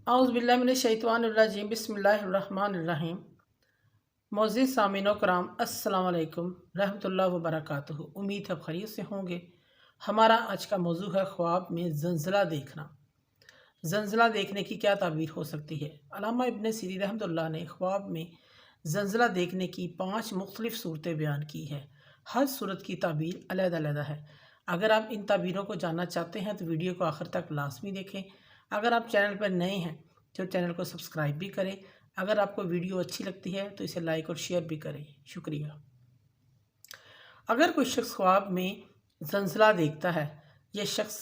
औज़ुबिल्लाहि बिस्मिल्लाहिर्रहमानिर्रहीम। मोअज़्ज़िज़ सामीन कराम, अस्सलाम वालेकुम रहमतुल्लाहि व बरकातुहू। उम्मीद है खैरियत से होंगे। हमारा आज का मौजू है ख्वाब में ज़लज़ला देखना। ज़लज़ला देखने की क्या ताबीर हो सकती है? अल्लामा इब्न सीरीन रहमतुल्लाह ने ख्वाब में ज़लज़ला देखने की 5 मुख्तलिफ़ सूरतें बयान की है। हर सूरत की ताबीर अलग-अलग है। अगर आप इन ताबीरों को जानना चाहते हैं तो वीडियो को आखिर तक लाज़मी देखें। अगर आप चैनल पर नए हैं तो चैनल को सब्सक्राइब भी करें। अगर आपको वीडियो अच्छी लगती है तो इसे लाइक और शेयर भी करें। शुक्रिया। अगर कोई शख्स ख्वाब में ज़लज़ला देखता है, यह शख्स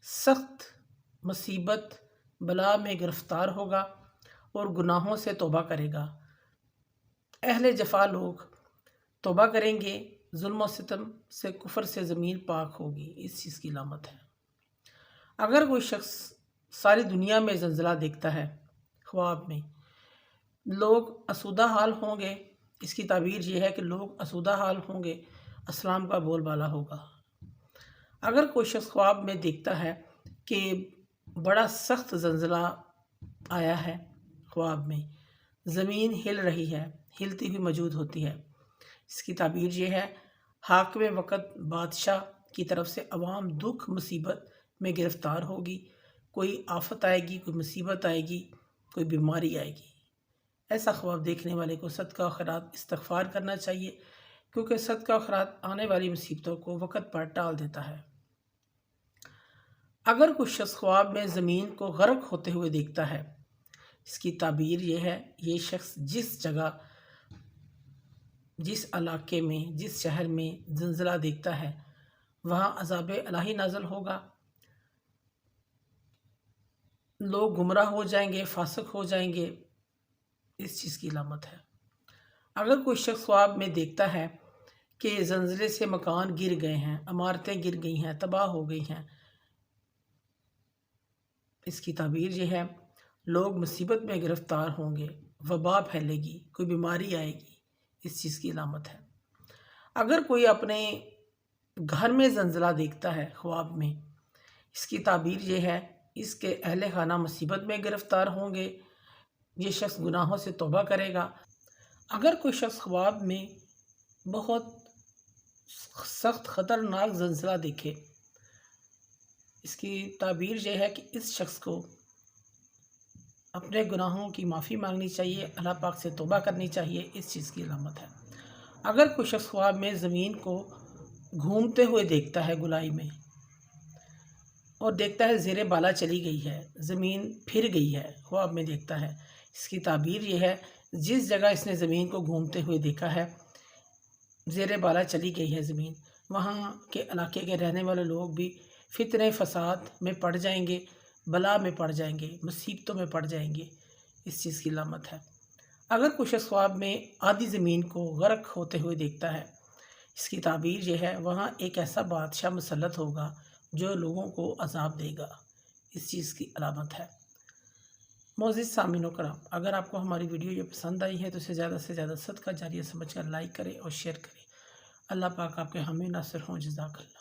सख्त मुसीबत बला में गिरफ़्तार होगा और गुनाहों से तौबा करेगा। अहले जफ़ा लोग तौबा करेंगे, जुल्म और सितम से, कुफ्र से ज़मीन पाक होगी। इस चीज़ की अलामत है। अगर कोई शख्स सारी दुनिया में ज़लज़ला देखता है ख्वाब में, लोग आसूदा हाल होंगे। इसकी ताबीर ये है कि लोग आसूदा हाल होंगे, अस्सलाम का बोलबाला होगा। अगर कोई शख्स ख्वाब में देखता है कि बड़ा सख्त ज़लज़ला आया है, ख्वाब में ज़मीन हिल रही है, हिलती हुई मौजूद होती है, इसकी ताबीर ये है हाकिम वक़्त बादशाह की तरफ से अवाम दुख मुसीबत में गिरफ़्तार होगी। कोई आफत आएगी, कोई मुसीबत आएगी, कोई बीमारी आएगी। ऐसा ख्वाब देखने वाले को सदका खैरात इस्तिग़फ़ार करना चाहिए, क्योंकि सदका खैरात आने वाली मुसीबतों को वक़्त पर टाल देता है। अगर कोई शख्स ख्वाब में ज़मीन को गर्क होते हुए देखता है, इसकी ताबीर ये है ये शख्स जिस जगह, जिस इलाके में, जिस शहर में ज़लज़ला देखता है वहाँ अज़ाब इलाही नाज़िल होगा। लोग गुमराह हो जाएंगे, फासिक हो जाएंगे। इस चीज़ की अलामत है। अगर कोई शख्स ख्वाब में देखता है कि ज़लज़ले से मकान गिर गए हैं, इमारतें गिर गई हैं, तबाह हो गई हैं, इसकी ताबीर ये है लोग मुसीबत में गिरफ़्तार होंगे, वबा फैलेगी, कोई बीमारी आएगी। इस चीज़ की अलामत है। अगर कोई अपने घर में ज़लज़ला देखता है ख्वाब में, इसकी ताबीर ये है इसके अहले खाना मुसीबत में गिरफ़्तार होंगे, ये शख्स गुनाहों से तौबा करेगा। अगर कोई शख्स ख्वाब में बहुत सख्त ख़तरनाक ज़लज़ला देखे, इसकी ताबीर यह है कि इस शख्स को अपने गुनाहों की माफ़ी मांगनी चाहिए, अल्लाह पाक से तौबा करनी चाहिए। इस चीज़ की अलामत है। अगर कोई शख्स ख्वाब में ज़मीन को घूमते हुए देखता है गुलाई में, और देखता है ज़ेरे बाला चली गई है, ज़मीन फिर गई है, ख्वाब में देखता है, इसकी ताबीर ये है जिस जगह इसने ज़मीन को घूमते हुए देखा है, ज़ेरे बाला चली गई है ज़मीन, वहाँ के इलाके के रहने वाले लोग भी फितने फसाद में पड़ जाएंगे, बला में पड़ जाएंगे, मुसीबतों में पड़ जाएंगे। इस चीज़ की अलामत है। अगर कुछ शख्स ख्वाब में आधी ज़मीन को गर्क होते हुए देखता है, इसकी ताबीर यह है वहाँ एक ऐसा बादशाह मुसल्लत होगा जो लोगों को अज़ाब देगा। इस चीज़ की अलामत है। मोअज़्ज़िज़ सामीन कराम, अगर आपको हमारी वीडियो ये पसंद आई है तो इसे ज़्यादा से ज़्यादा सदका जारिया समझकर लाइक करें और शेयर करें। अल्लाह पाक आपके हामी नासिर हों। जज़ाकल्लाह।